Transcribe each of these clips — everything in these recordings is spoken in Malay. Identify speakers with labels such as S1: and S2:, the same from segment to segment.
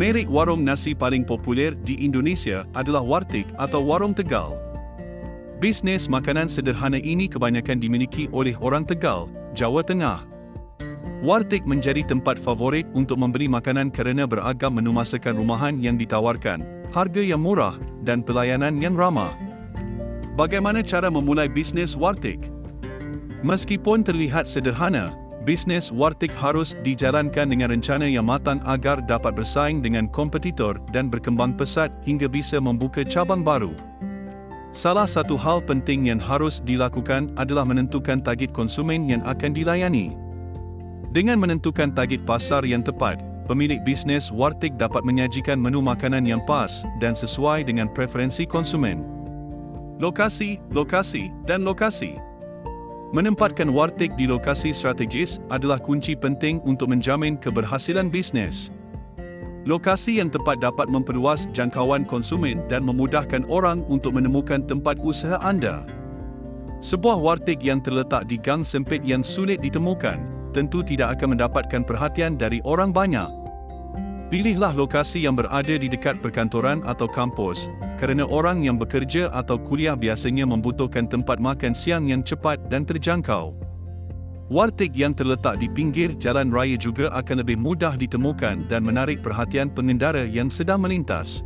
S1: Merek warung nasi paling populer di Indonesia adalah Warteg atau Warung Tegal. Bisnes makanan sederhana ini kebanyakan dimiliki oleh orang Tegal, Jawa Tengah. Warteg menjadi tempat favorit untuk membeli makanan kerana beragam menu masakan rumahan yang ditawarkan, harga yang murah, dan pelayanan yang ramah. Bagaimana cara memulai bisnes Warteg? Meskipun terlihat sederhana, bisnes Warteg harus dijalankan dengan rencana yang matang agar dapat bersaing dengan kompetitor dan berkembang pesat hingga bisa membuka cabang baru. Salah satu hal penting yang harus dilakukan adalah menentukan target konsumen yang akan dilayani. Dengan menentukan target pasar yang tepat, pemilik bisnes Warteg dapat menyajikan menu makanan yang pas dan sesuai dengan preferensi konsumen. Lokasi, dan lokasi. Menempatkan Warteg di lokasi strategis adalah kunci penting untuk menjamin keberhasilan bisnes. Lokasi yang tepat dapat memperluas jangkauan konsumen dan memudahkan orang untuk menemukan tempat usaha anda. Sebuah Warteg yang terletak di gang sempit yang sulit ditemukan, tentu tidak akan mendapatkan perhatian dari orang banyak. Pilihlah lokasi yang berada di dekat perkantoran atau kampus, kerana orang yang bekerja atau kuliah biasanya membutuhkan tempat makan siang yang cepat dan terjangkau. Warteg yang terletak di pinggir jalan raya juga akan lebih mudah ditemukan dan menarik perhatian pengendara yang sedang melintas.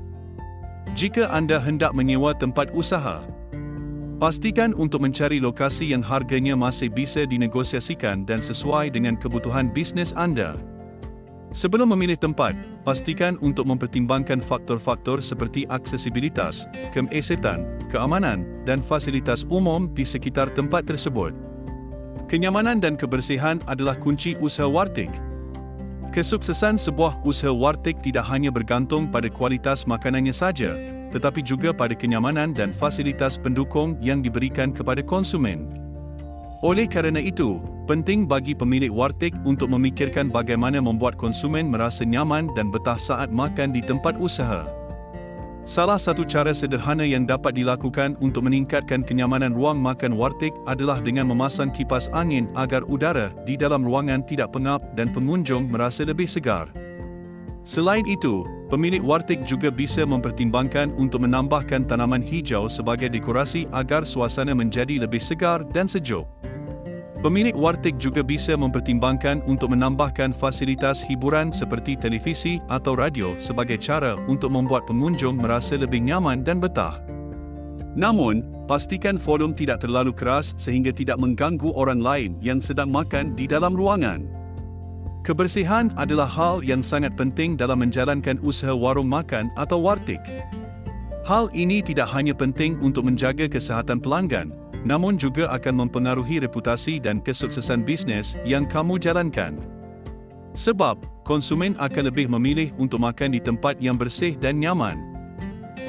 S1: Jika anda hendak menyewa tempat usaha, pastikan untuk mencari lokasi yang harganya masih bisa dinegosiasikan dan sesuai dengan kebutuhan bisnes anda. Sebelum memilih tempat, pastikan untuk mempertimbangkan faktor-faktor seperti aksesibilitas, keesetan, keamanan, dan fasilitas umum di sekitar tempat tersebut. Kenyamanan dan kebersihan adalah kunci usaha Warteg. Kesuksesan sebuah usaha Warteg tidak hanya bergantung pada kualitas makanannya saja, tetapi juga pada kenyamanan dan fasilitas pendukung yang diberikan kepada konsumen. Oleh kerana itu, penting bagi pemilik Warteg untuk memikirkan bagaimana membuat konsumen merasa nyaman dan betah saat makan di tempat usaha. Salah satu cara sederhana yang dapat dilakukan untuk meningkatkan kenyamanan ruang makan Warteg adalah dengan memasang kipas angin agar udara di dalam ruangan tidak pengap dan pengunjung merasa lebih segar. Selain itu, pemilik Warteg juga bisa mempertimbangkan untuk menambahkan tanaman hijau sebagai dekorasi agar suasana menjadi lebih segar dan sejuk. Pemilik Warteg juga bisa mempertimbangkan untuk menambahkan fasilitas hiburan seperti televisi atau radio sebagai cara untuk membuat pengunjung merasa lebih nyaman dan betah. Namun, pastikan volume tidak terlalu keras sehingga tidak mengganggu orang lain yang sedang makan di dalam ruangan. Kebersihan adalah hal yang sangat penting dalam menjalankan usaha warung makan atau Warteg. Hal ini tidak hanya penting untuk menjaga kesihatan pelanggan, namun juga akan mempengaruhi reputasi dan kesuksesan bisnes yang kamu jalankan. Sebab, konsumen akan lebih memilih untuk makan di tempat yang bersih dan nyaman.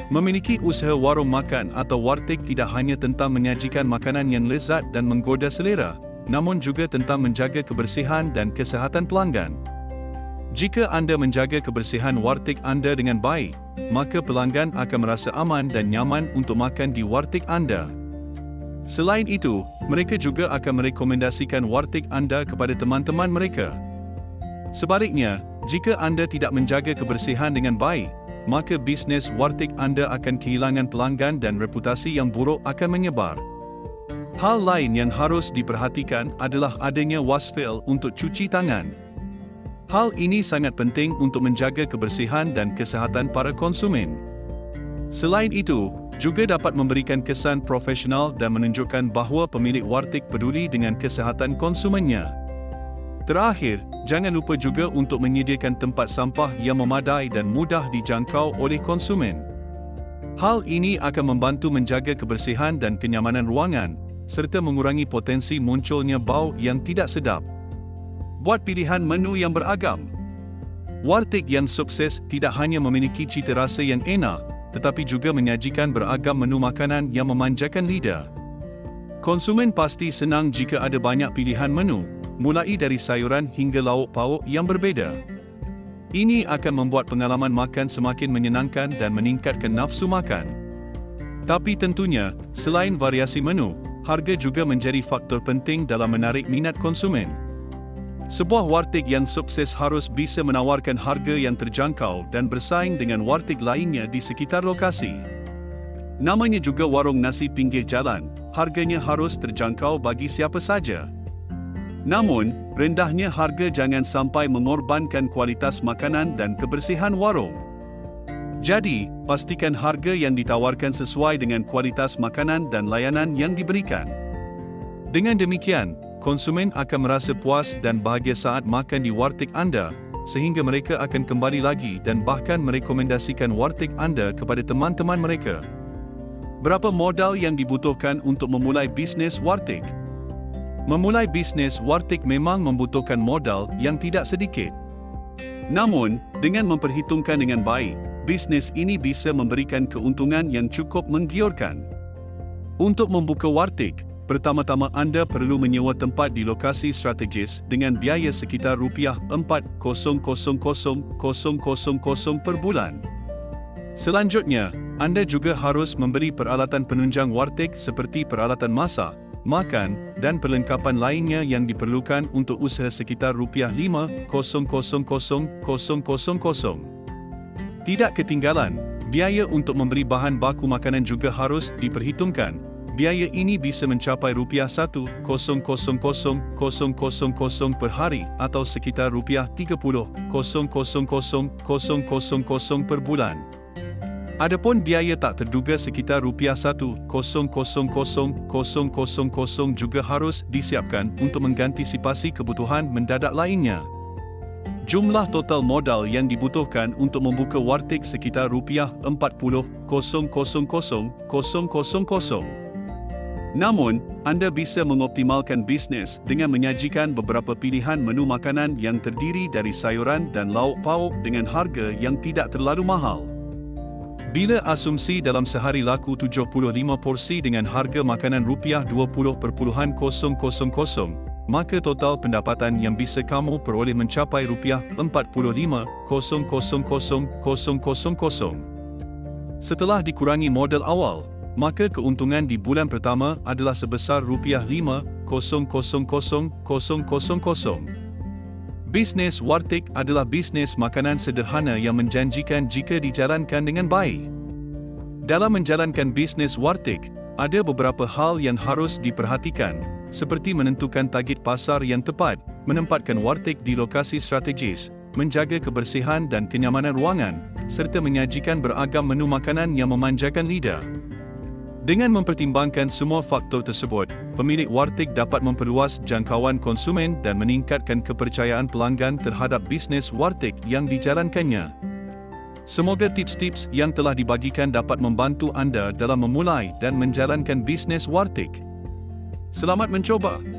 S1: Memiliki usaha warung makan atau Warteg tidak hanya tentang menyajikan makanan yang lezat dan menggoda selera, namun juga tentang menjaga kebersihan dan kesihatan pelanggan. Jika anda menjaga kebersihan Warteg anda dengan baik, maka pelanggan akan merasa aman dan nyaman untuk makan di Warteg anda. Selain itu, mereka juga akan merekomendasikan Warteg anda kepada teman-teman mereka. Sebaliknya, jika anda tidak menjaga kebersihan dengan baik, maka bisnes Warteg anda akan kehilangan pelanggan dan reputasi yang buruk akan menyebar. Hal lain yang harus diperhatikan adalah adanya wastafel untuk cuci tangan. Hal ini sangat penting untuk menjaga kebersihan dan kesihatan para konsumen. Selain itu, juga dapat memberikan kesan profesional dan menunjukkan bahawa pemilik Warteg peduli dengan kesihatan konsumennya. Terakhir, jangan lupa juga untuk menyediakan tempat sampah yang memadai dan mudah dijangkau oleh konsumen. Hal ini akan membantu menjaga kebersihan dan kenyamanan ruangan, serta mengurangi potensi munculnya bau yang tidak sedap. Buat pilihan menu yang beragam. Warteg yang sukses tidak hanya memiliki cita rasa yang enak, tetapi juga menyajikan beragam menu makanan yang memanjakan lidah. Konsumen pasti senang jika ada banyak pilihan menu, mulai dari sayuran hingga lauk pauk yang berbeza. Ini akan membuat pengalaman makan semakin menyenangkan dan meningkatkan nafsu makan. Tapi tentunya, selain variasi menu, harga juga menjadi faktor penting dalam menarik minat konsumen. Sebuah warteg yang sukses harus bisa menawarkan harga yang terjangkau dan bersaing dengan warteg lainnya di sekitar lokasi. Namanya juga warung nasi pinggir jalan, harganya harus terjangkau bagi siapa saja. Namun, rendahnya harga jangan sampai mengorbankan kualitas makanan dan kebersihan warung. Jadi, pastikan harga yang ditawarkan sesuai dengan kualitas makanan dan layanan yang diberikan. Dengan demikian, konsumen akan merasa puas dan bahagia saat makan di warteg anda, sehingga mereka akan kembali lagi dan bahkan merekomendasikan warteg anda kepada teman-teman mereka. Berapa modal yang dibutuhkan untuk memulai bisnes warteg? Memulai bisnes warteg memang membutuhkan modal yang tidak sedikit. Namun, dengan memperhitungkan dengan baik, bisnes ini bisa memberikan keuntungan yang cukup menggiurkan. Untuk membuka warteg, pertama-tama anda perlu menyewa tempat di lokasi strategis dengan biaya sekitar Rp400,000 per bulan. Selanjutnya, anda juga harus membeli peralatan penunjang warteg seperti peralatan masak, makan, dan perlengkapan lainnya yang diperlukan untuk usaha sekitar Rp500,000. Tidak ketinggalan, biaya untuk membeli bahan baku makanan juga harus diperhitungkan. Biaya ini bisa mencapai Rp100,000 per hari atau sekitar Rp30,000 per bulan. Adapun biaya tak terduga sekitar Rp100,000 juga harus disiapkan untuk mengantisipasi kebutuhan mendadak lainnya. Jumlah total modal yang dibutuhkan untuk membuka warteg sekitar Rp40,000. Namun, anda bisa mengoptimalkan bisnes dengan menyajikan beberapa pilihan menu makanan yang terdiri dari sayuran dan lauk pauk dengan harga yang tidak terlalu mahal. Bila asumsi dalam sehari laku 75 porsi dengan harga makanan Rp20.000, maka total pendapatan yang bisa kamu peroleh mencapai Rp45,000. Setelah dikurangi modal awal, maka keuntungan di bulan pertama adalah sebesar Rp5,000. Bisnes warteg adalah bisnes makanan sederhana yang menjanjikan jika dijalankan dengan baik. Dalam menjalankan bisnes warteg, ada beberapa hal yang harus diperhatikan, seperti menentukan target pasar yang tepat, menempatkan warteg di lokasi strategis, menjaga kebersihan dan kenyamanan ruangan, serta menyajikan beragam menu makanan yang memanjakan lidah. Dengan mempertimbangkan semua faktor tersebut, pemilik warteg dapat memperluas jangkauan konsumen dan meningkatkan kepercayaan pelanggan terhadap bisnes warteg yang dijalankannya. Semoga tips-tips yang telah dibagikan dapat membantu anda dalam memulai dan menjalankan bisnes warteg. Selamat mencoba!